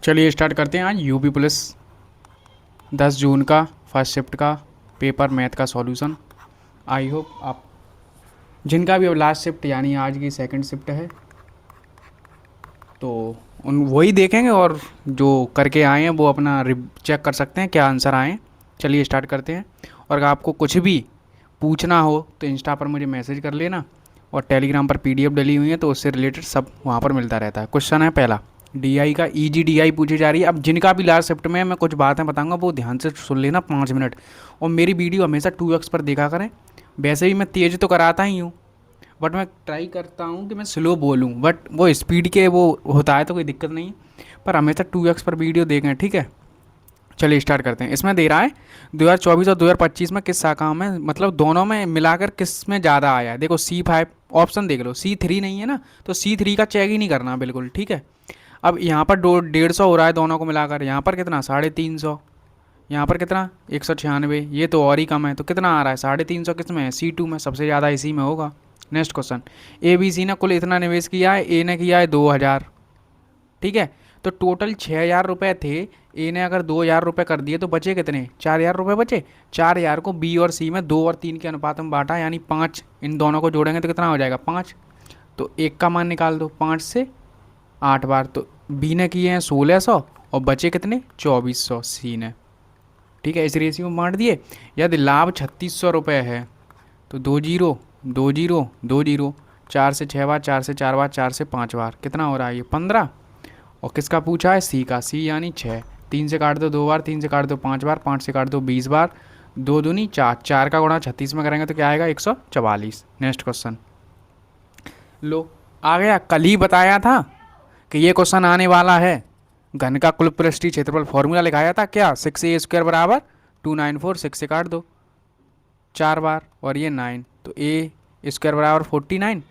चलिए स्टार्ट करते हैं आज यूपी पुलिस 10 जून का फर्स्ट शिफ्ट का पेपर मैथ का सॉल्यूशन। आई होप आप जिनका भी अब लास्ट शिफ्ट यानी आज की सेकंड शिफ्ट है तो उन वही देखेंगे और जो करके आए हैं वो अपना चेक कर सकते हैं क्या आंसर आए हैं। चलिए स्टार्ट करते हैं। और अगर आपको कुछ भी पूछना हो तो इंस्टा पर मुझे मैसेज कर लेना और टेलीग्राम पर पीडीएफ डली हुई है तो उससे रिलेटेड सब वहाँ पर मिलता रहता है। क्वेश्चन है पहला, डीआई का ईजी डीआई पूछी जा रही है। अब जिनका भी लास्ट शिफ्ट में मैं कुछ बातें बताऊंगा वो ध्यान से सुन लेना 5 मिनट, और मेरी वीडियो हमेशा 2x पर देखा करें। वैसे भी मैं तेज़ तो कराता ही हूँ बट मैं ट्राई करता हूँ कि मैं स्लो बोलूँ, बट वो स्पीड के वो होता है तो कोई दिक्कत नहीं, पर हमेशा 2x पर वीडियो देखें, ठीक है। चलिए स्टार्ट करते हैं। इसमें दे रहा है 2024 और 2025 में किस शाखा में, मतलब दोनों में मिलाकर किस में ज़्यादा आया है। देखो C5 ऑप्शन देख लो, C3 नहीं है ना तो C3 का चेक ही नहीं करना बिल्कुल, ठीक है। अब यहाँ पर 150 हो रहा है दोनों को मिलाकर, यहाँ पर कितना 350, यहाँ पर कितना 196, ये तो और ही कम है तो कितना आ रहा है 350 किस में है, C2 में, सबसे ज़्यादा इसी में होगा। Next question, A B C ने कुल इतना निवेश किया है, ए ने किया है 2000, ठीक है। तो टोटल 6000 रुपये थे, ए ने अगर 2000 रुपये कर दिए तो बचे कितने, 4000 रुपये बचे। 4000 को बी और सी में 2 और 3 के अनुपात में बांटा यानी 5, इन दोनों को जोड़ेंगे तो कितना हो जाएगा 5। तो एक का मान निकाल दो, 5 से 8 बार, तो बी ने किए हैं 1600 और बचे कितने 2400 सी ने, ठीक है। इस रेशियो में बांट दिए। यदि लाभ 3600 रुपये है तो 2 जीरो 2 जीरो 2 जीरो, 4 से 6 बार, 4 से 4 बार, 4 से 5 बार, कितना हो रहा है ये 15। और किसका पूछा है, सी का, सी यानी 6। 3 से काट दो 2 बार, 3 से काट दो 5 बार, 5 से काट दो 20 बार, 2 दूनी 4, 4 का गुणा 36 में करेंगे तो क्या आएगा 144। नेक्स्ट क्वेश्चन लो आ गया, कल ही बताया था कि ये क्वेश्चन आने वाला है। घन का कुल पृष्ठीय क्षेत्रफल फॉर्मूला लिखाया था क्या, 6a² बराबर 294, 6 से काट दो 4 बार और ये 9, तो a² बराबर 49,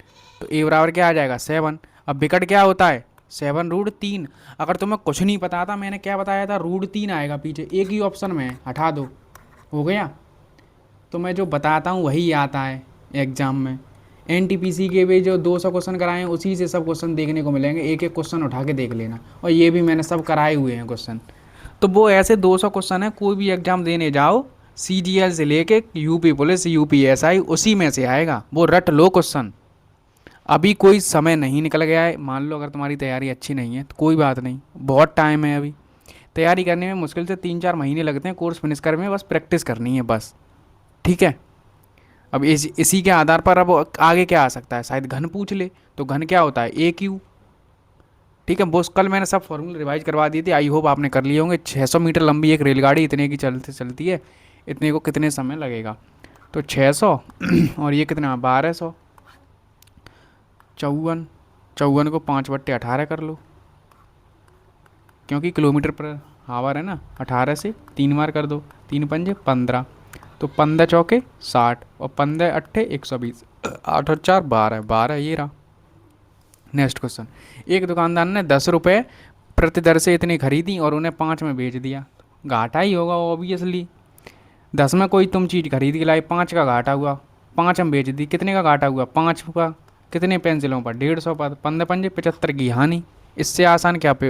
तो a बराबर क्या आ जाएगा 7। अब विकट क्या होता है 7√3। अगर तुम्हें कुछ नहीं पता था, मैंने क्या बताया था, √3 आएगा पीछे, एक ही ऑप्शन में है, हटा दो, हो गया। तो मैं जो बताता हूँ वही आता है एग्जाम में। एनटीपीसी के भी जो 200 क्वेश्चन कराए हैं उसी से सब क्वेश्चन देखने को मिलेंगे, एक एक क्वेश्चन उठा के देख लेना, और ये भी मैंने सब कराए हुए हैं क्वेश्चन। तो वो ऐसे 200 क्वेश्चन है, कोई भी एग्जाम देने जाओ CGL से लेके यूपी पुलिस UPSI उसी में से आएगा, वो रट लो क्वेश्चन। अभी कोई समय नहीं निकल गया है, मान लो अगर तुम्हारी तैयारी अच्छी नहीं है तो कोई बात नहीं, बहुत टाइम है अभी। तैयारी करने में मुश्किल से 3-4 महीने लगते हैं, कोर्स फिनिश करने में बस प्रैक्टिस करनी है बस, ठीक है। अब इसी के आधार पर अब आगे क्या आ सकता है, शायद घन पूछ ले, तो घन क्या होता है AQ, ठीक है। वो कल मैंने सब फॉर्मूले रिवाइज करवा दिए थे, आई होप आपने कर लिए होंगे। 600 मीटर लंबी एक रेलगाड़ी इतने की चलती है, इतने को कितने समय लगेगा, तो 600 और ये कितना 1200, 54, 54 को 5/18 कर लो, क्योंकि किलोमीटर पर हावर है ना। 18 से 3 बार कर दो, 3 पंजे 15, तो 15 चौके 60 और 15 अट्ठे 120, 8 और 4 12, 12 ये रहा। नेक्स्ट क्वेश्चन, एक दुकानदार ने 10 रुपये प्रति दर से इतनी खरीदी और उन्हें 5 में बेच दिया, घाटा ही होगा ऑब्वियसली। 10 में कोई तुम चीज़ खरीद के लाई, 5 का घाटा हुआ, 5 हम बेच दी, कितने का घाटा हुआ 5 का, कितने पेंसिलों पर 150 पर, 15 पंजे 75 की हानि। इससे आसान क्या पे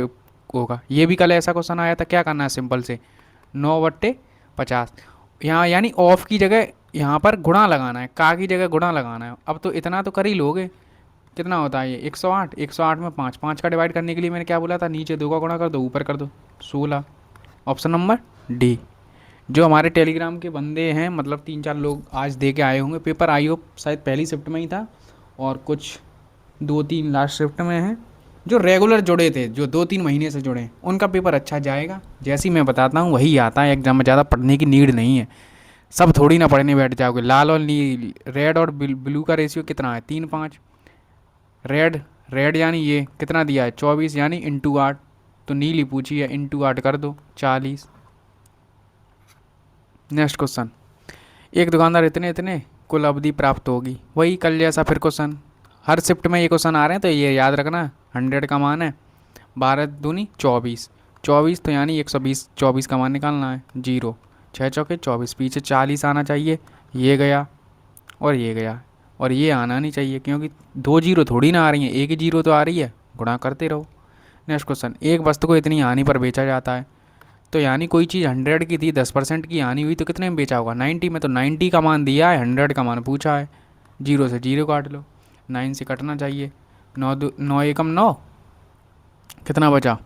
होगा, ये भी कल ऐसा क्वेश्चन आया था। क्या करना है, सिंपल से 9/50, यहाँ यानी ऑफ की जगह यहाँ पर गुणा लगाना है, का की जगह गुणा लगाना है। अब तो इतना तो कर ही लोगे, कितना होता है ये 108, 108 में 5, 5 का डिवाइड करने के लिए मैंने क्या बोला था, नीचे 2 का गुणा कर दो ऊपर कर दो 16। Option number D. जो हमारे टेलीग्राम के बंदे हैं, मतलब 3-4 लोग आज दे के आए होंगे पेपर, आई होप शायद पहली शिफ्ट में ही था और कुछ 2-3 लास्ट शिफ्ट में हैं, जो रेगुलर जुड़े थे, जो 2-3 महीने से जुड़े हैं, उनका पेपर अच्छा जाएगा। जैसे ही मैं बताता हूँ वही आता है एग्जाम में, ज़्यादा पढ़ने की नीड नहीं है, सब थोड़ी ना पढ़ने बैठ जाओगे। लाल और नील, रेड और ब्लू का रेशियो कितना है 3-5, रेड रेड यानी ये कितना दिया है 24 यानी इंटू 8, तो नीली पूछी है इंटू 8 कर दो 40। नेक्स्ट क्वेश्चन, एक दुकानदार इतने इतने कुल अवधि प्राप्त होगी, वही कल जैसा फिर क्वेश्चन, हर शिफ्ट में ये क्वेश्चन आ रहे हैं तो ये याद रखना। 100 का मान है, 12 दूनी 24, 24 तो यानी 120, 24 का मान निकालना है, 0 6 चौके 24, पीछे 40 आना चाहिए, ये गया और ये गया, और ये आना नहीं चाहिए क्योंकि 2 जीरो थोड़ी ना आ रही हैं, एक ही जीरो तो आ रही है, गुणा करते रहो। नेक्स्ट क्वेश्चन, एक वस्तु को इतनी हानि पर बेचा जाता है, तो यानी कोई चीज़ 100 की थी, 10% की हानि हुई तो कितने में बेचा होगा? 90 में। तो 90 का मान दिया है, 100 का मान पूछा है। 0 से 0 काट लो, 9 से कटना चाहिए। 9 एकम 9, कितना बचा?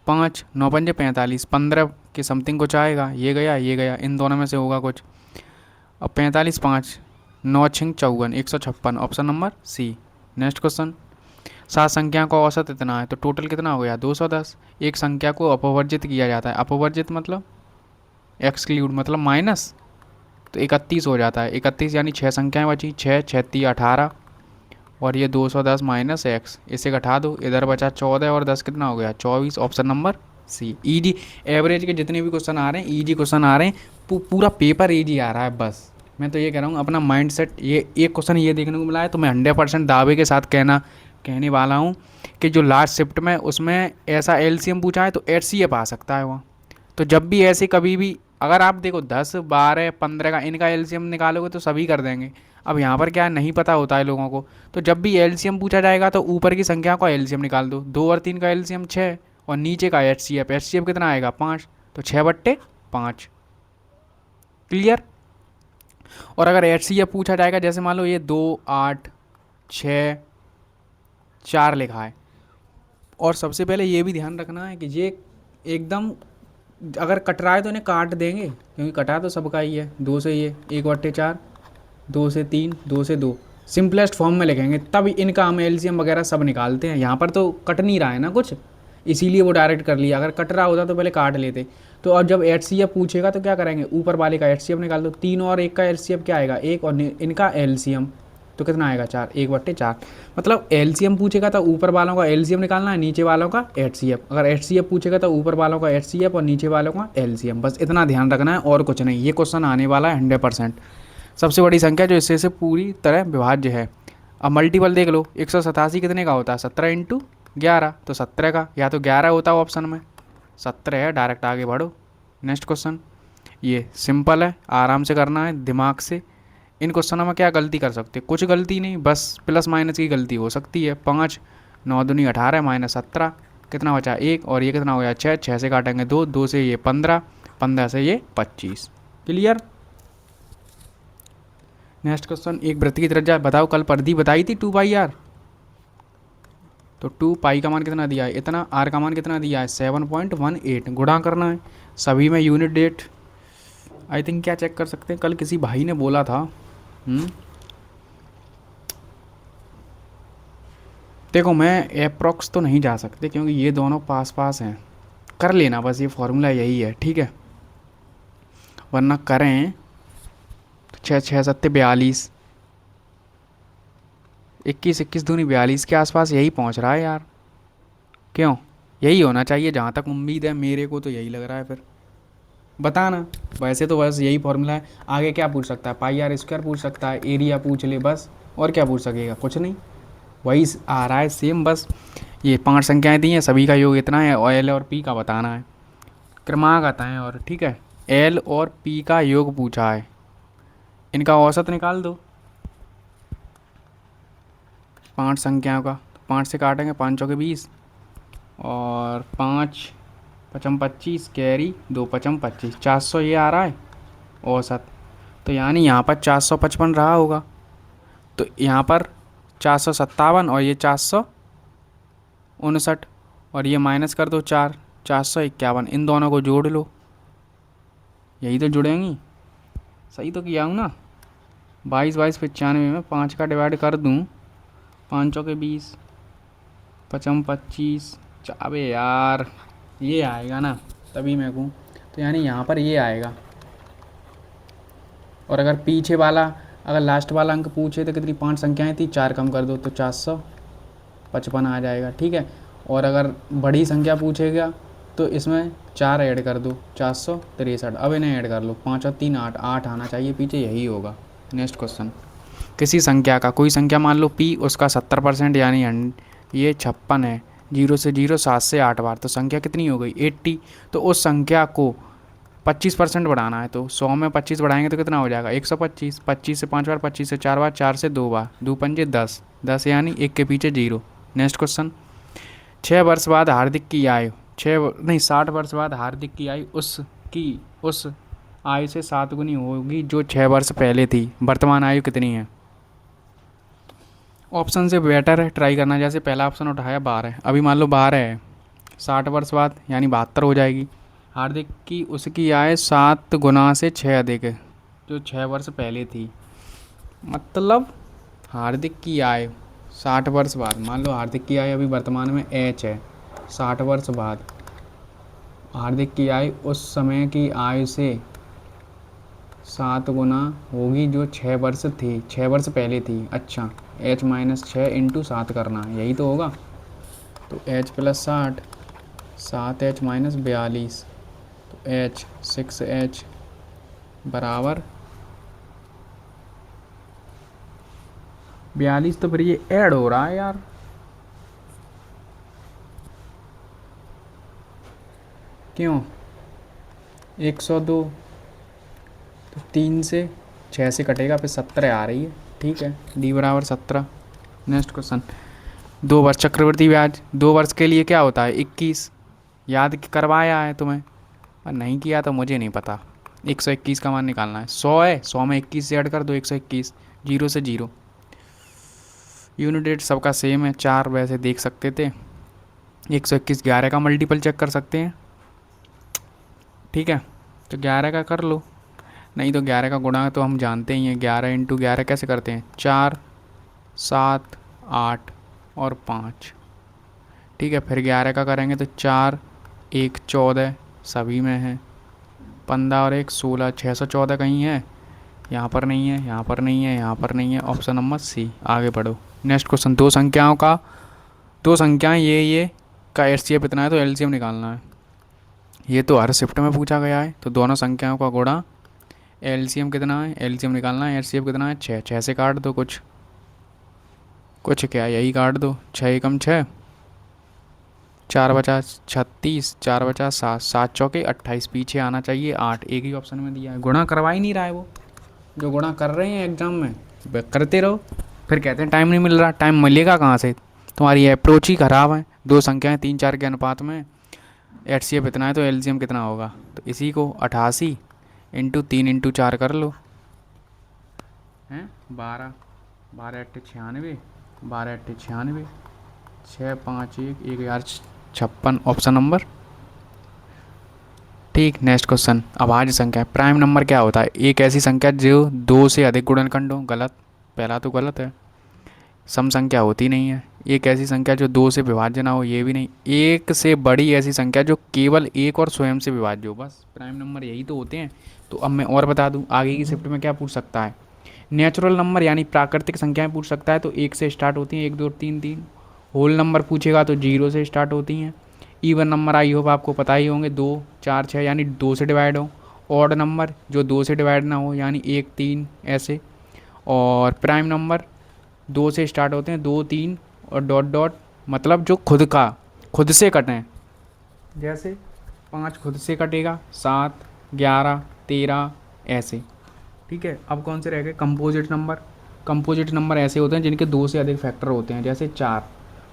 5, 9 पंजे 45, 15 के समथिंग कुछ आएगा। ये गया ये गया, इन दोनों में से होगा कुछ। अब 45 5, 9 छिंग 54, 156, option number C. Next question, 7 संख्या का औसत इतना है, तो टोटल कितना हो गया? 210। एक संख्या को अपवर्जित किया जाता है, अपवर्जित मतलब एक्सक्लूड मतलब माइनस, तो 31 हो जाता है। 31 यानी 6 संख्याएं बची, 6 36 18, और ये 210 माइनस एक्स, इसे घटा दो, इधर बचा 14 और 10 कितना हो गया? 24, option number C. Easy, average के जितने भी क्वेश्चन आ रहे हैं ईजी क्वेश्चन आ रहे हैं, पूरा पेपर ईजी आ रहा है। बस मैं तो ये कह रहा हूँ अपना माइंड सेट, ये एक क्वेश्चन ये देखने को मिला है तो मैं 100% दावे के साथ कहने वाला हूँ कि जो लास्ट शिफ्ट में उसमें ऐसा एलसीएम पूछा है तो एचसीएफ आ सकता है वहाँ। तो जब भी ऐसे कभी भी अगर आप देखो 10 12 15 का इनका एलसीएम निकालोगे तो सभी कर देंगे। अब यहाँ पर क्या है, नहीं पता होता है लोगों को, तो जब भी एलसीएम पूछा जाएगा तो ऊपर की संख्या का एलसीएम निकाल दो। 2 और 3 का एलसीएम 6 और नीचे का एचसीएफ, एचसीएफ कितना आएगा? 5, तो 6/5। क्लियर। और अगर एचसीएफ पूछा जाएगा, जैसे मान लो ये 2 8 6 4 लिखा है, और सबसे पहले ये भी ध्यान रखना है कि ये एकदम अगर कट रहा है तो इन्हें काट देंगे, क्योंकि कटा तो सबका ही है। 2 से ये 1/4, 2 से 3, 2 से 2, सिंपलेस्ट फॉर्म में लिखेंगे, तब इनका हम एलसीएम वगैरह सब निकालते हैं। यहाँ पर तो कट नहीं रहा है ना कुछ, इसीलिए वो डायरेक्ट कर लिया। अगर कट रहा होता तो पहले काट लेते। तो अब जब एचसीएफ पूछेगा तो क्या करेंगे, ऊपर वाले का एचसीएफ निकाल दो। 3 और 1 का एचसीएफ क्या आएगा? 1, और इनका एलसीएम तो कितना आएगा? 4, 1/4। मतलब एलसीएम पूछेगा तो ऊपर वालों का एलसीएम निकालना है, नीचे वालों का एचसीएफ। अगर एचसीएफ पूछेगा तो ऊपर वालों का एचसीएफ और नीचे वालों का एलसीएम। बस इतना ध्यान रखना है और कुछ नहीं। ये क्वेश्चन आने वाला है 100%। सबसे बड़ी संख्या जो इससे से पूरी तरह विभाज्य है। अब मल्टीपल देख लो, 187 कितने का होता है? 17 × 11, तो 17 का, या तो 11 होता है ऑप्शन में, 17 है, डायरेक्ट आगे बढ़ो। नेक्स्ट क्वेश्चन, ये सिंपल है, आराम से करना है दिमाग से। इन क्वेश्चनों में क्या गलती कर सकते? कुछ गलती नहीं, बस प्लस माइनस की गलती हो सकती है। 5 9 दूनी 18 माइनस 17, कितना बचा? 1, और ये कितना हो गया? 6, 6 से काटेंगे 2, 2 से ये 15, 15 से ये 25। क्लियर। नेक्स्ट क्वेश्चन, एक वृत्त की त्रिज्या बताओ। कल परिधि बताई थी 2πr, तो 2π का मान कितना दिया है? इतना। r का मान कितना दिया है? 7.18। गुणा करना है सभी में। यूनिट डेट आई थिंक क्या चेक कर सकते हैं, कल किसी भाई ने बोला था। देखो मैं अप्रॉक्स तो नहीं जा सकते क्योंकि ये दोनों पास पास हैं। कर लेना बस, ये फॉर्मूला यही है, ठीक है, वरना करें तो 6 6 7 42, 21 21 दूनी 42 के आसपास यही पहुंच रहा है यार। क्यों? यही होना चाहिए, जहाँ तक उम्मीद है मेरे को तो यही लग रहा है। फिर बताना। वैसे तो बस यही फॉर्मूला है। आगे क्या पूछ सकता है? πr² पूछ सकता है, एरिया पूछ ले बस, और क्या पूछ सकेगा? कुछ नहीं, वही आ रहा है सेम। बस ये 5 संख्याएं दी हैं, सभी का योग इतना है, और एल और पी का बताना है। क्रमांक आता है और, ठीक है, एल और पी का योग पूछा है, इनका औसत निकाल दो 5 संख्याओं का। 5 से काटेंगे, 5 चौके 20, और 5 पचम 25, कैरी 2 पचम 25, 400 ये आ रहा है औसत। तो यानी यहाँ पर 455 रहा होगा, तो यहाँ पर 457, और ये 459, और ये माइनस कर दो 4, 451। इन दोनों को जोड़ लो, यही तो जुड़ेंगी। सही तो किया हूँ ना? 22 22 95 में 5 का डिवाइड कर दूँ, 5 चौके 20, पचम 25। अबे यार ये आएगा ना, तभी मैं कहूँ। तो यानी यहाँ पर ये आएगा। और अगर पीछे वाला, अगर लास्ट वाला अंक पूछे तो कितनी 5 संख्याएं थी, 4 कम कर दो तो 455 आ जाएगा, ठीक है। और अगर बड़ी संख्या पूछेगा तो इसमें 4 ऐड कर दो, 463। अब इन्हें ऐड कर लो, 5 और 3 8, 8 आना चाहिए पीछे, यही होगा। नेक्स्ट क्वेश्चन, किसी संख्या का, कोई संख्या मान लो p, उसका 70% यानी ये 56 है। 0 से 0 7 से 8 बार, तो संख्या कितनी हो गई? 80। तो उस संख्या को 25% बढ़ाना है, तो 100 में 25 बढ़ाएंगे तो कितना हो जाएगा? 125। 25 से 5 बार, 25 से 4 बार, 4 से 2 बार, 2 पंजे 10, 10 यानी 1 के पीछे 0। नेक्स्ट क्वेश्चन, 6 वर्ष बाद हार्दिक की आयु, नहीं 60 वर्ष बाद हार्दिक की आयु उस आयु से 7 गुनी होगी जो 6 वर्ष पहले थी। वर्तमान आयु कितनी है? ऑप्शन से बेटर है ट्राई करना। जैसे पहला ऑप्शन उठाया 12, अभी मान लो 12 है, 60 वर्ष बाद यानी 72 हो जाएगी। हार्दिक की उसकी आय 7 गुना से 6 अधिक है जो 6 वर्ष पहले थी। मतलब हार्दिक की आय 60 वर्ष बाद, मान लो हार्दिक की आय अभी वर्तमान में एच है, 60 वर्ष बाद हार्दिक की आय उस समय की आयु से 7 गुना होगी जो 6 वर्ष थी, 6 वर्ष पहले थी। अच्छा, H-6 × 7 करना है, यही तो होगा। तो H+60, 7H-42, तो H 6H बराबर 42। तो फिर ये ऐड हो रहा है यार, क्यों? 102, तो 3 से 6 से कटेगा, फिर 17 आ रही है। ठीक है, D बराबर 17। नेक्स्ट क्वेश्चन, 2 वर्ष चक्रवृद्धि ब्याज 2 वर्ष के लिए क्या होता है? 21। याद करवाया है तुम्हें, और नहीं किया तो मुझे नहीं पता। 121 का मान निकालना है। 100 है, 100 में 21 से ऐड कर दो, 121। 0 से 0। यूनिट रेट सबका सेम है, 4 वैसे देख सकते थे। 121 11 का मल्टीपल चेक कर सकते हैं। ठीक है, तो 11 का कर लो, नहीं तो 11 का गुणा तो हम जानते ही हैं। 11 × 11 कैसे करते हैं? 4, 7, 8 और 5। ठीक है, फिर 11 का करेंगे तो 4, 1 14 सभी में है, 15 और 1 16, 614 कहीं है, यहाँ पर नहीं है, यहाँ पर नहीं है, यहाँ पर नहीं है। Option number C. आगे बढ़ो। नेक्स्ट क्वेश्चन, दो संख्याएं ये का एचसीएफ इतना है तो एलसीएम निकालना है। ये तो हर शिफ्ट में पूछा गया है। तो दोनों संख्याओं का गुणा, एलसीएम कितना है, एलसीएम निकालना है। एचसीएफ कितना है? 6, 6 से काट दो, कुछ क्या यही काट दो। 6 एकम 6, 4 बचा 36, 4 बचा 7, 7 चौके 28, पीछे आना चाहिए 8। एक ही ऑप्शन में दिया है, गुणा करवा ही नहीं रहा है वो। जो गुणा कर रहे हैं एग्जाम में करते रहो, फिर कहते हैं टाइम नहीं मिल रहा। टाइम मिलेगा कहाँ से? तुम्हारी अप्रोच ही ख़राब है। दो संख्याएं 3 4 के अनुपात में, एचसीएफ इतना है तो एलसीएम कितना होगा? तो इसी को 88 × 3 × 4 कर लो, हैं 12, 12 8 96, 12 8 96, 6 5 1 1056। Option number. ठीक। नेक्स्ट क्वेश्चन, अभाज्य संख्या। प्राइम नंबर क्या होता है? एक ऐसी संख्या जो 2 से अधिक गुणनखंड हो। गलत, पहला तो गलत है। सम संख्या होती नहीं है। एक ऐसी संख्या जो 2 से विभाज्य ना हो, ये भी नहीं। एक से बड़ी ऐसी संख्या जो केवल एक और स्वयं से विभाज्य हो। बस प्राइम नंबर यही तो होते हैं। तो अब मैं और बता दूं, आगे की शिफ्ट में क्या पूछ सकता है? नेचुरल नंबर यानी प्राकृतिक संख्याएं पूछ सकता है, तो 1 से स्टार्ट होती हैं, 1 2 3 3। होल नंबर पूछेगा तो 0 से स्टार्ट होती हैं। इवन नंबर आई होप आपको पता ही होंगे, 2 4 6 यानी 2 से डिवाइड हो। ऑड नंबर जो 2 से डिवाइड ना हो यानी 1 3 ऐसे। और प्राइम नंबर 2 से स्टार्ट होते हैं, 2 3 और डॉट डॉट, मतलब जो खुद से कटें। जैसे 5 खुद से कटेगा, 7 11 13 ऐसे। ठीक है, अब कौन से रह गए? Composite number. कंपोजिट नंबर ऐसे होते हैं जिनके 2 से अधिक फैक्टर होते हैं। जैसे 4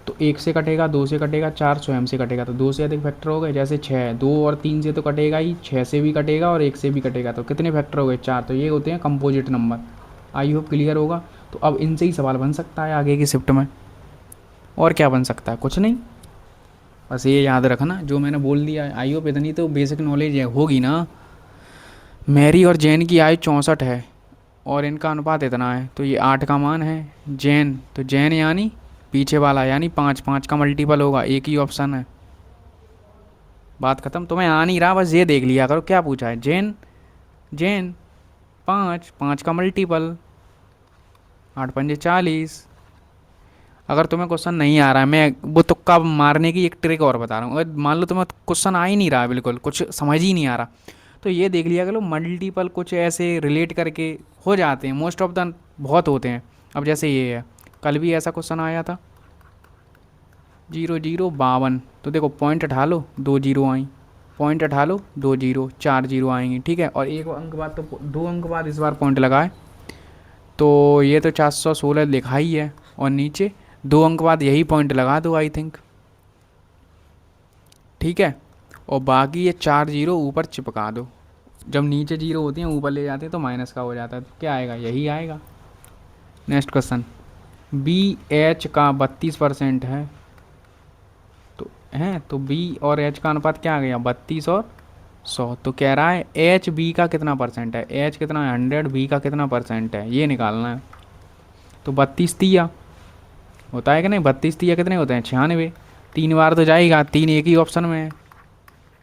तो 1 से कटेगा, 2 से कटेगा, 4 स्वयं से कटेगा, तो 2 से अधिक फैक्टर हो गए। जैसे 6 2 और 3 से तो कटेगा ही, 6 से भी कटेगा और 1 से भी कटेगा, तो कितने फैक्टर हो गए? 4। तो ये होते हैं composite number. I hope clear होगा। तो अब इनसे ही सवाल बन सकता है आगे की शिफ्ट में। और क्या बन सकता है? कुछ नहीं, बस ये याद रखना जो मैंने बोल दिया है। आई होप इतनी तो बेसिक नॉलेज है होगी ना। मैरी और जैन की आयु 64 है और इनका अनुपात इतना है, तो ये 8 का मान है। जैन, तो जैन यानी पीछे वाला यानी 5, 5 का मल्टीपल होगा, एक ही ऑप्शन है। बात खत्म। तुम्हें आ नहीं रहा, बस ये देख लिया करो क्या पूछा है। जैन, जैन 5, 5 का मल्टीपल, 8 पंजे 40। अगर तुम्हें क्वेश्चन नहीं आ रहा है, मैं वो तुक्का मारने की एक ट्रिक और बता रहा हूँ। अगर मान लो तुम्हें क्वेश्चन आ ही नहीं रहा है, बिल्कुल कुछ समझ ही नहीं आ रहा, तो ये देख लिया करो मल्टीपल कुछ ऐसे रिलेट करके हो जाते हैं। मोस्ट ऑफ द बहुत होते हैं। अब जैसे ये है, कल भी ऐसा क्वेश्चन आया था, 0 0 52। तो देखो पॉइंट हटा लो, 2 0 आई, पॉइंट हटा लो 2 0, 4 0 आएंगे। ठीक है, और एक अंक बाद तो 2 अंक बाद इस बार पॉइंट लगाए, तो ये तो 416 लिखा ही है। और नीचे 2 अंक बाद यही पॉइंट लगा दो आई थिंक। ठीक है, और बाकी ये 4 जीरो ऊपर चिपका दो। जब नीचे जीरो होती हैं ऊपर ले जाते हैं तो माइनस का हो जाता है, तो क्या आएगा, यही आएगा। नेक्स्ट क्वेश्चन, बी एच का 32% है, तो बी और एच का अनुपात क्या आ गया, 32 और 100। तो कह रहा है एच बी का कितना परसेंट है, एच कितना है 100, बी का कितना परसेंट है, ये निकालना है। तो 32 तिया होता है कि नहीं, 32 तिया कितने होते हैं 96। 3 बार तो जाएगा, 3 एक ही ऑप्शन में है।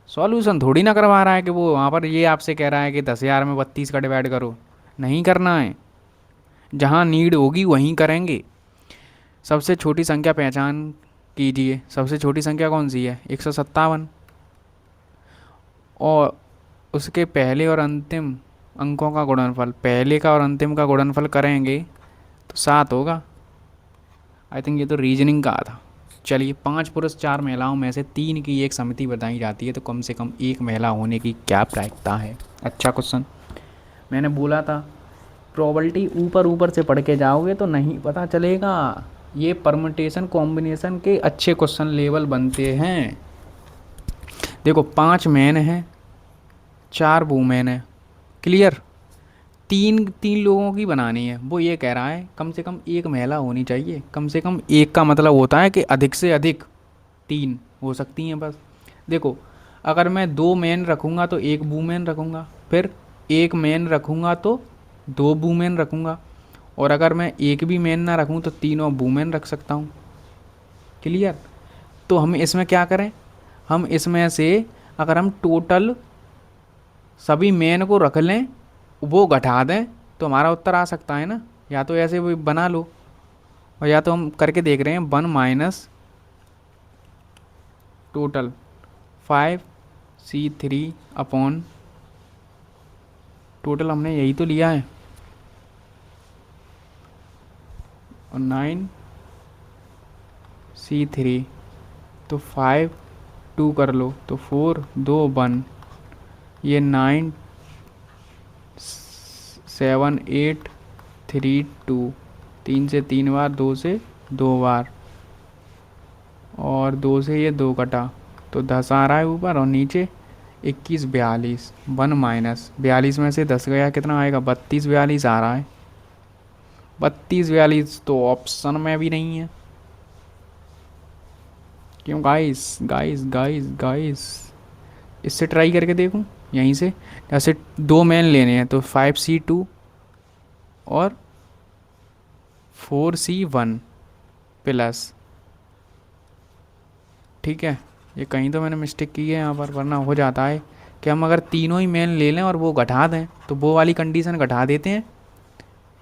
सॉल्यूशन थोड़ी ना करवा रहा है कि वो वहाँ पर ये आपसे कह रहा है कि 10,000 में 32 का डिवाइड करो, नहीं करना है। जहाँ नीड होगी वहीं करेंगे। सबसे छोटी संख्या पहचान कीजिए, सबसे छोटी संख्या कौन सी है, 157, और उसके पहले और अंतिम अंकों का गुणनफल, पहले का और अंतिम का गुणनफल करेंगे तो 7 होगा। आई थिंक ये तो रीजनिंग का था। चलिए, 5 पुरुष 4 महिलाओं में से 3 की एक समिति बताई जाती है, तो कम से कम एक महिला होने की क्या प्रायिकता है। अच्छा क्वेश्चन, मैंने बोला था प्रोबेबिलिटी ऊपर ऊपर से पढ़ के जाओगे तो नहीं पता चलेगा। ये परमुटेशन कॉम्बिनेशन के अच्छे क्वेश्चन लेवल बनते हैं। देखो 5 मैन है, 4 वूमेन है, क्लियर। तीन तीन लोगों की बनानी है, वो ये कह रहा है कम से कम एक महिला होनी चाहिए। कम से कम एक का मतलब होता है कि अधिक से अधिक 3 हो सकती हैं बस। देखो अगर मैं 2 मैन रखूँगा तो 1 वूमेन रखूँगा, फिर 1 मैन रखूँगा तो 2 वूमेन रखूँगा, और अगर मैं एक भी मैन ना रखूँ तो 3 और वूमेन रख सकता हूँ, क्लियर। तो हम इसमें क्या करें, हम इसमें से अगर हम टोटल सभी मैन को रख लें, वो घटा दें, तो हमारा उत्तर आ सकता है ना। या तो ऐसे वो बना लो, और या तो हम करके देख रहे हैं 1 minus total 5C3 upon total, हमने यही तो लिया है, और 9C3, तो 5 2 कर लो तो 4 2 1, ये 9 7 8 3 2, 3 से 3 बार, 2 से 2 बार, और 2 से ये 2 कटा, तो 10 आ रहा है ऊपर, और नीचे 21 42, 1 माइनस 42 में से 10 गया, कितना आएगा 32 42 आ रहा है। 32 42 तो ऑप्शन में भी नहीं है। क्यों गाइस गाइस गाइस गाइस, इससे ट्राई करके देखूं, यहीं से। जैसे 2 मैन लेने हैं तो 5C2 और 4C1 प्लस, ठीक है। ये कहीं तो मैंने मिस्टेक की है यहाँ पर, वरना हो जाता है कि हम अगर तीनों ही मैन ले लें और वो घटा दें, तो वो वाली कंडीशन घटा देते हैं,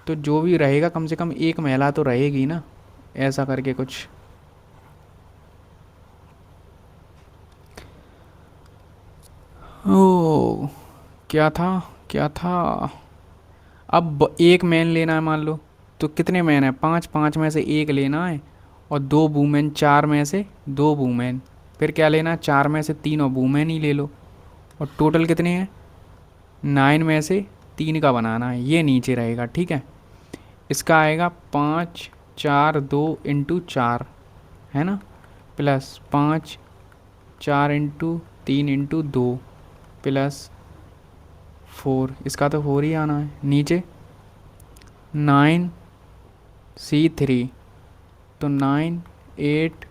तो जो भी रहेगा कम से कम एक महिला तो रहेगी ना, ऐसा करके कुछ। ओ क्या था, क्या था। अब एक मैन लेना है मान लो, तो कितने मैन है 5, 5 में से एक लेना है, और 2 वूमेन, 4 में से 2 वूमेन, फिर क्या लेना है 4 में से 3 और वूमेन ही ले लो, और टोटल कितने हैं 9 में से 3 का बनाना है, ये नीचे रहेगा, ठीक है। इसका आएगा 5 4 2 इंटू 4, है ना, प्लस 5 4 इंटू 3 इंटू 2 प्लस 4, इसका तो 4 ही आना है। नीचे 9C3, तो 9 8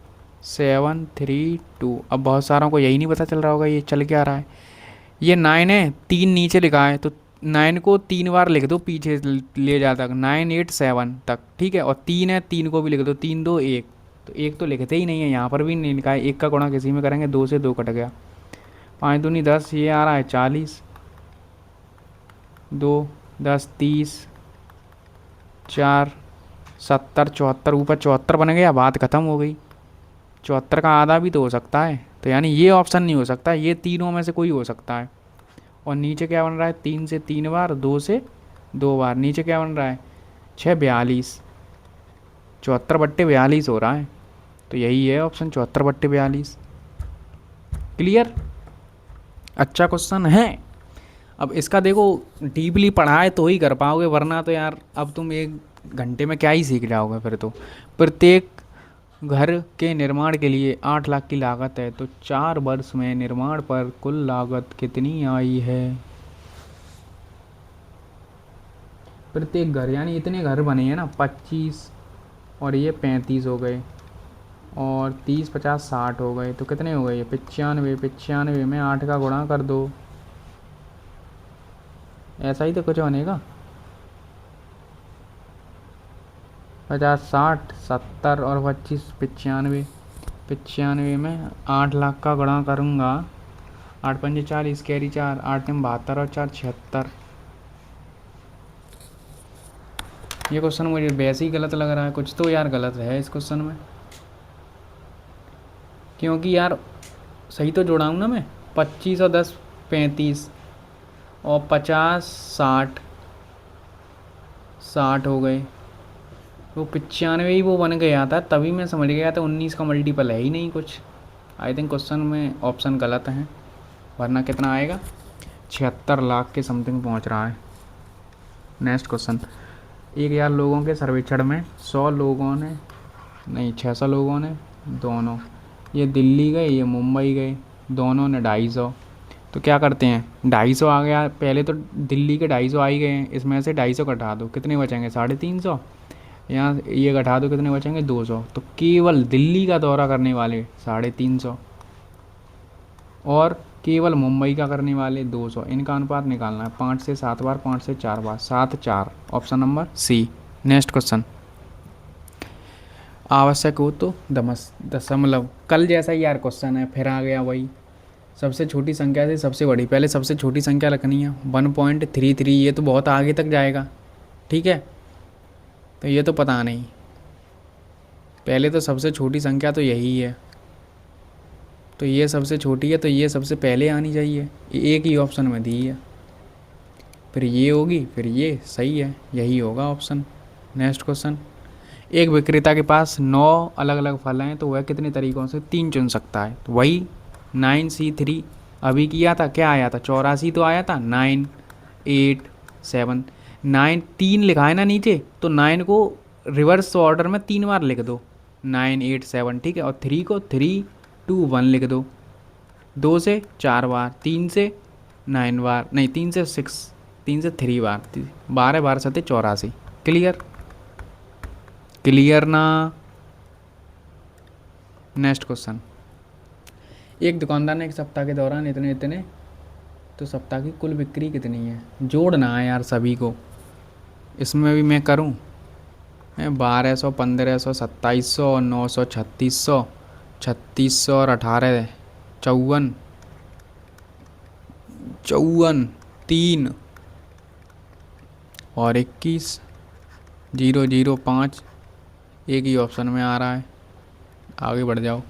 7 3 2। अब बहुत सारों को यही नहीं पता चल रहा होगा ये चल क्या रहा है। ये 9 है, 3 नीचे लिखा है, तो 9 को 3 बार लिख दो पीछे ले जा तक, 9 8 7 तक, ठीक है। और 3 है, 3 को भी लिख दो, 3 2 1, तो 1 तो लिखते ही नहीं है, यहाँ पर भी नहीं लिखा है। 1 का गुणा किसी में करेंगे, 2 से 2 कट गया, 5 दूनी 10, ये आ रहा है 40, 2 10 30, 4 70 74, ऊपर 74 बन गया, बात ख़त्म हो गई। 74 का आधा भी तो हो सकता है, तो यानी ये ऑप्शन नहीं हो सकता, ये तीनों में से कोई हो सकता है। और नीचे क्या बन रहा है 3 से 3 बार, 2 से 2 बार, नीचे क्या बन रहा है 6 42, 74 बट्टे 42 हो रहा है, तो यही है ऑप्शन 74 बट्टे 42। क्लियर, अच्छा क्वेश्चन है। अब इसका देखो डीपली पढ़ाए तो ही कर पाओगे, वरना तो यार अब तुम 1 घंटे में क्या ही सीख जाओगे। फिर तो प्रत्येक घर के निर्माण के लिए 8 लाख की लागत है, तो 4 वर्ष में निर्माण पर कुल लागत कितनी आई है? प्रत्येक घर यानी इतने घर बने हैं ना, 25 और ये 35 हो गए, और 30 50 60 हो गए, तो कितने हो गए ये? 95। 95 में 8 का गुणा कर दो, ऐसा ही तो कुछ बनेगा। 50 60 70 और 25 95। 95 में 8 लाख का गुणा करूँगा, 8 पंजे 40, कैरी 4, 8 में 72 और 4 76। ये क्वेश्चन मुझे वैसे ही गलत लग रहा है, कुछ तो यार गलत है इस क्वेश्चन में, क्योंकि यार सही तो जोड़ा हूँ ना मैं। 25 और 10 35, और 50 60 60 हो गए, वो 95 ही वो बन गया था, तभी मैं समझ गया था 19 का मल्टीपल है ही नहीं कुछ। आई थिंक क्वेश्चन में ऑप्शन गलत हैं, वरना कितना आएगा? 76 लाख के समथिंग पहुंच रहा है। Next question. 1000 लोगों के सर्वेक्षण में 100 लोगों ने, नहीं 600 लोगों ने, दोनों, ये दिल्ली गए ये मुंबई गए, दोनों ने 250, तो क्या करते हैं? 250 आ गया पहले, तो दिल्ली के 250 आ ही गए हैं, इसमें से 250 घटा दो, कितने बचेंगे? 350। यहाँ ये घटा दो, कितने बचेंगे? 200। तो केवल दिल्ली का दौरा करने वाले 350, और केवल मुंबई का करने वाले 200, इनका अनुपात निकालना है। 5 से 7 बार, 5 से 4 बार, 7 4, option number C. Next question. आवश्यक हो तो दशमलव, कल जैसा ही यार क्वेश्चन है, फिर आ गया वही। सबसे छोटी संख्या से सबसे बड़ी, पहले सबसे छोटी संख्या रखनी है 1.33, ये तो बहुत आगे तक जाएगा, ठीक है, तो ये तो पता नहीं, पहले तो सबसे छोटी संख्या तो यही है, तो ये सबसे छोटी है, तो ये सबसे पहले आनी चाहिए, एक ही ऑप्शन में दी है, फिर ये होगी, फिर ये, सही है, यही होगा ऑप्शन। Next question. एक विक्रेता के पास 9 अलग अलग फल हैं, तो वह कितने तरीक़ों से 3 चुन सकता है? तो वही 9C3 अभी किया था, क्या आया था? 84 तो आया था। 9 8 7, 9 3 लिखा है ना नीचे, तो 9 को रिवर्स ऑर्डर में 3 बार लिख दो, 9 8 7, ठीक है, और 3 को 3 2 1 लिख दो, 2 से 4 बार, 3 से 9 बार, नहीं 3 से 6, 3 से 3 बार, 12 बार 7 84। क्लियर? क्लियर ना? Next question. एक दुकानदार ने एक सप्ताह के दौरान इतने इतने, तो सप्ताह की कुल बिक्री कितनी है? जोड़ना है यार सभी को, इसमें भी मैं करूं? 1200 1500 2700 और 900 3600, 3600 और 18 54 54 3 और 21 0 0 5, एक ही ऑप्शन में आ रहा है, आगे बढ़ जाओ।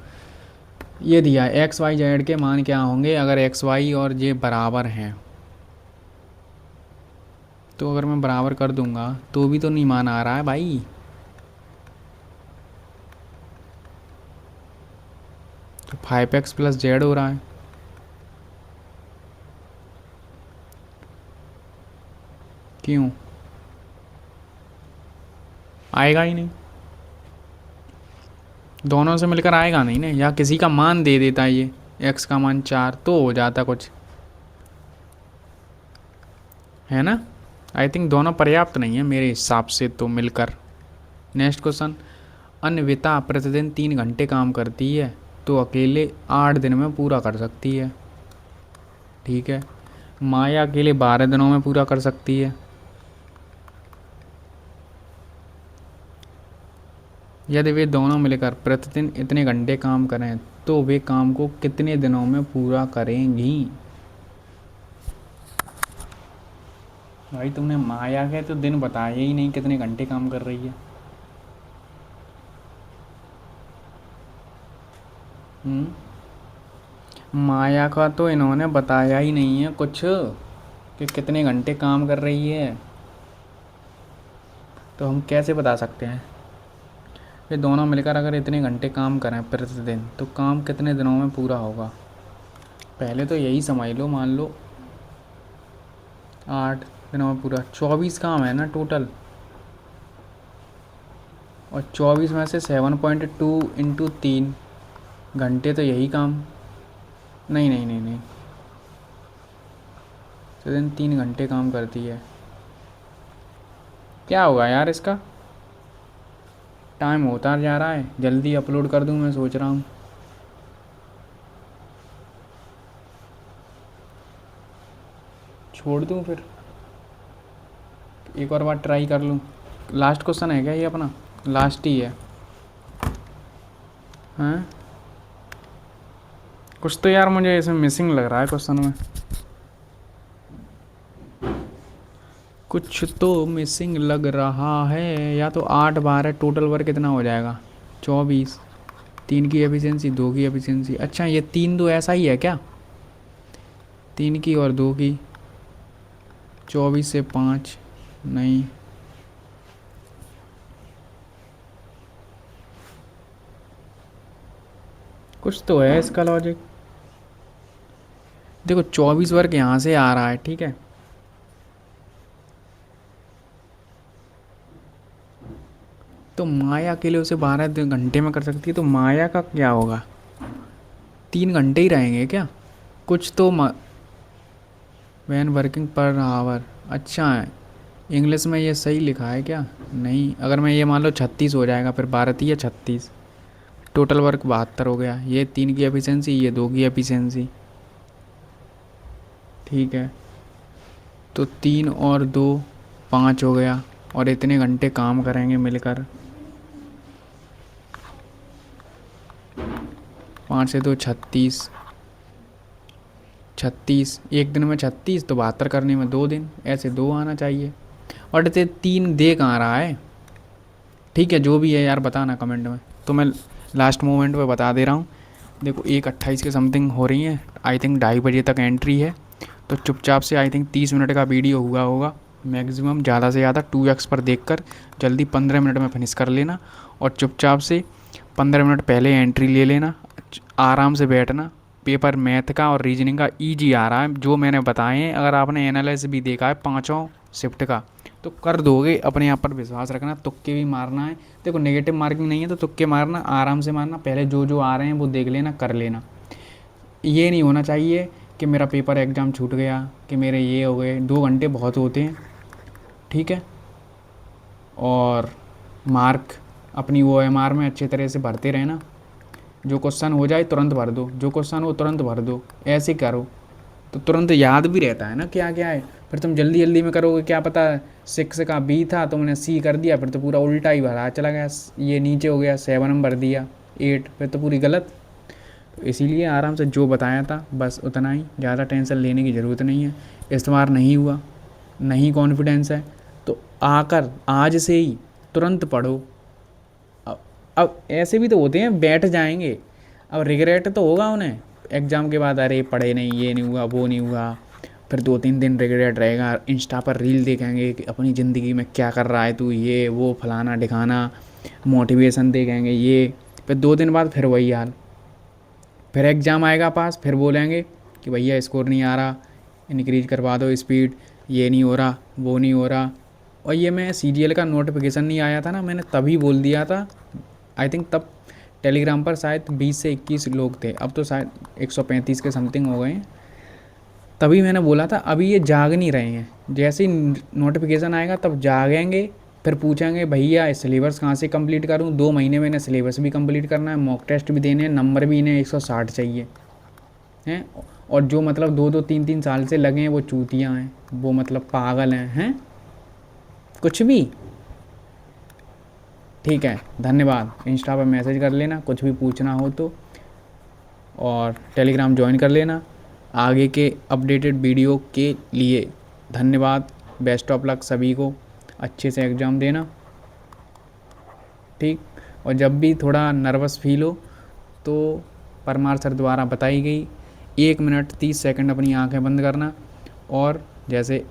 ये दिया है एक्स वाई जेड के मान क्या होंगे अगर एक्स वाई और जे बराबर हैं, तो अगर मैं बराबर कर दूंगा तो भी तो नहीं मान आ रहा है भाई, तो 5x प्लस जेड हो रहा है, क्यों? आएगा ही नहीं, दोनों से मिलकर आएगा नहीं ना, या किसी का मान दे देता है ये, x का मान 4 तो हो जाता कुछ, है ना? आई थिंक दोनों पर्याप्त नहीं है मेरे हिसाब से तो मिलकर। Next question. अन्विता प्रतिदिन 3 घंटे काम करती है, तो अकेले 8 दिन में पूरा कर सकती है, ठीक है। माया अकेले 12 दिनों में पूरा कर सकती है। यदि वे दोनों मिलकर प्रतिदिन इतने घंटे काम करें, तो वे काम को कितने दिनों में पूरा करेंगी? भाई तुमने माया के तो दिन बताया ही नहीं, कितने घंटे काम कर रही है। माया का तो इन्होंने बताया ही नहीं है कुछ कि कितने घंटे काम कर रही है, तो हम कैसे बता सकते हैं? वे दोनों मिलकर अगर इतने घंटे काम करें प्रतिदिन, तो काम कितने दिनों में पूरा होगा? पहले तो यही समझ लो, मान लो 8 दिनों में पूरा, 24 काम है ना टोटल, और 24 में से 7.2 इंटू 3 घंटे तो यही काम। नहीं नहीं नहीं नहीं, तो दिन 3 घंटे काम करती है। क्या होगा यार इसका? टाइम होता जा रहा है, जल्दी अपलोड कर दूँ मैं सोच रहा हूँ। छोड़ दूँ फिर, एक और बार ट्राई कर लूँ। लास्ट क्वेश्चन है क्या ये अपना? लास्ट ही है। हाँ, कुछ तो यार मुझे इसमें मिसिंग लग रहा है क्वेश्चन में, कुछ तो मिसिंग लग रहा है। या तो 8 12 टोटल वर्क कितना हो जाएगा? 24। 3 की एफिशिएंसी, 2 की एफिशिएंसी। अच्छा ये 3 2 ऐसा ही है क्या? 3 की और 2 की। 24 से 5 नहीं, कुछ तो है इसका लॉजिक। देखो 24 वर्क यहाँ से आ रहा है, ठीक है। तो माया के लिए उसे 12 घंटे में कर सकती है, तो माया का क्या होगा? 3 घंटे ही रहेंगे क्या? कुछ तो वैन वर्किंग पर आवर। अच्छा है, इंग्लिश में ये सही लिखा है क्या? नहीं, अगर मैं ये मान लो 36 हो जाएगा, फिर 12 या 36, टोटल वर्क 72 हो गया। ये 3 की एफिशिएंसी, ये 2 की एफिशिएंसी, ठीक है। तो 3 और 2 5 हो गया, और इतने घंटे काम करेंगे मिलकर। 5 से 2 36, 36 एक दिन में 36, तो 72 करने में 2 दिन, ऐसे 2 आना चाहिए। और इसे 3 दे कहाँ रहा है? ठीक है, जो भी है यार बताना कमेंट में, तो मैं लास्ट मोमेंट पे बता दे रहा हूँ। देखो 1:28 के समथिंग हो रही है, आई थिंक 2:30 बजे तक एंट्री है। तो चुपचाप से आई थिंक 30 मिनट का वीडियो हुआ होगा मैक्सिमम, ज़्यादा से ज़्यादा 2x पर देखकर जल्दी 15 मिनट में फिनिश कर लेना। और चुपचाप से 15 मिनट पहले एंट्री ले लेना, आराम से बैठना। पेपर मैथ का और रीजनिंग का ईजी आ रहा है जो मैंने बताए हैं। अगर आपने एनालिसिस भी देखा है 5 शिफ्ट का, तो कर दोगे। अपने आप पर विश्वास रखना, तुक्के भी मारना है। देखो नेगेटिव मार्किंग नहीं है तो तुक्के मारना, आराम से मारना। पहले जो जो आ रहे हैं वो देख लेना, कर लेना। ये नहीं होना चाहिए कि मेरा पेपर एग्ज़ाम छूट गया, कि मेरे ये हो गए। 2 घंटे बहुत होते हैं, ठीक है। और मार्क अपनी OMR में अच्छे तरह से भरते रहना। जो क्वेश्चन हो जाए तुरंत भर दो, जो क्वेश्चन हो तुरंत भर दो, ऐसे करो तो तुरंत याद भी रहता है ना क्या क्या है। फिर तुम जल्दी जल्दी में करोगे, क्या पता 6 का B था तुमने C कर दिया, फिर तो पूरा उल्टा ही भरा चला गया। ये नीचे हो गया 7 भर दिया 8, फिर तो पूरी गलत। तो इसीलिए आराम से जो बताया था बस उतना ही, ज़्यादा टेंशन लेने की ज़रूरत नहीं है। इस बार नहीं हुआ, नहीं कॉन्फिडेंस है, तो आकर आज से ही तुरंत पढ़ो। अब ऐसे भी तो होते हैं बैठ जाएंगे, अब रिग्रेट तो होगा उन्हें एग्ज़ाम के बाद, अरे पढ़े नहीं, ये नहीं हुआ, वो नहीं हुआ। फिर 2 3 दिन रिग्रेट रहेगा, इंस्टा पर रील देखेंगे कि अपनी ज़िंदगी में क्या कर रहा है तू, ये वो फलाना ढिकाना, मोटिवेशन देखेंगे ये। फिर 2 दिन बाद फिर वही हाल, फिर एग्ज़ाम आएगा पास, फिर बोलेंगे कि भैया स्कोर नहीं आ रहा, इनक्रीज करवा दो स्पीड, ये नहीं हो रहा, वो नहीं हो रहा। और ये मैं CGL का नोटिफिकेशन नहीं आया था ना, मैंने तभी बोल दिया था। आई थिंक तब टेलीग्राम पर शायद 20 से 21 लोग थे, अब तो शायद 135 के समथिंग हो गए हैं। तभी मैंने बोला था अभी ये जाग नहीं रहे हैं, जैसे ही नोटिफिकेशन आएगा तब जागेंगे। फिर पूछेंगे भैया सिलेबस कहाँ से कंप्लीट करूँ। 2 महीने में इन्हें सिलेबस भी कंप्लीट करना है, मॉक टेस्ट भी देने हैं, नंबर भी इन्हें 160 चाहिए हैं। और जो मतलब 2 2 3 3 साल से लगे हैं वो चूतियाँ हैं, वो मतलब पागल हैं कुछ भी। ठीक है, धन्यवाद। इंस्टा पर मैसेज कर लेना कुछ भी पूछना हो तो, और टेलीग्राम ज्वाइन कर लेना आगे के अपडेटेड वीडियो के लिए। धन्यवाद, बेस्ट ऑफ लक सभी को, अच्छे से एग्ज़ाम देना, ठीक। और जब भी थोड़ा नर्वस फील हो तो परमार सर द्वारा बताई गई 1 मिनट 30 सेकंड अपनी आंखें बंद करना, और जैसे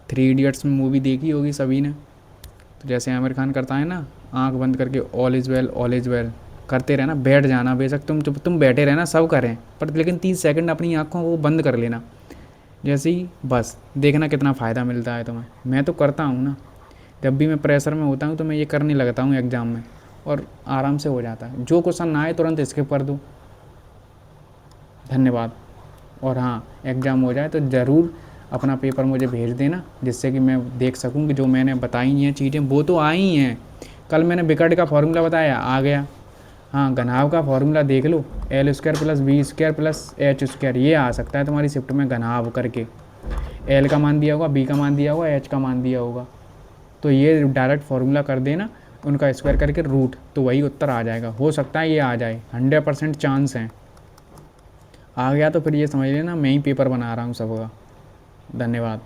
3 इडियट्स में मूवी देखी होगी सभी ने, तो जैसे आमिर खान करता है ना, आंख बंद करके ऑल इज़ वेल करते रहना, बैठ जाना। बेशक तुम बैठे रहना, सब करें, पर लेकिन 30 सेकंड अपनी आँखों को बंद कर लेना जैसे ही, बस देखना कितना फ़ायदा मिलता है तुम्हें। मैं तो करता हूँ ना, जब भी मैं प्रेशर में होता हूँ तो मैं ये करने लगता हूँ एग्ज़ाम में, और आराम से हो जाता है। जो क्वेश्चन ना आए तुरंत स्किप कर दो। धन्यवाद। और हाँ, एग्ज़ाम हो जाए तो ज़रूर अपना पेपर मुझे भेज देना, जिससे कि मैं देख सकूँ कि जो मैंने बताई हैं चीज़ें वो तो आई हैं। कल मैंने विकर्ड का फॉर्मूला बताया, आ गया। हाँ, घनाभ का फॉर्मूला देख लो, L square plus B square plus H square, ये आ सकता है तुम्हारी शिफ्ट में घनाभ करके। एल का मान दिया होगा, बी का मान दिया होगा, एच का मान दिया होगा, तो ये डायरेक्ट फार्मूला कर देना, उनका स्क्वायर करके रूट, तो वही उत्तर आ जाएगा। हो सकता है ये आ जाए, 100% चांस है। आ गया तो फिर ये समझ लेना मैं ही पेपर बना रहा हूँ सबका। धन्यवाद।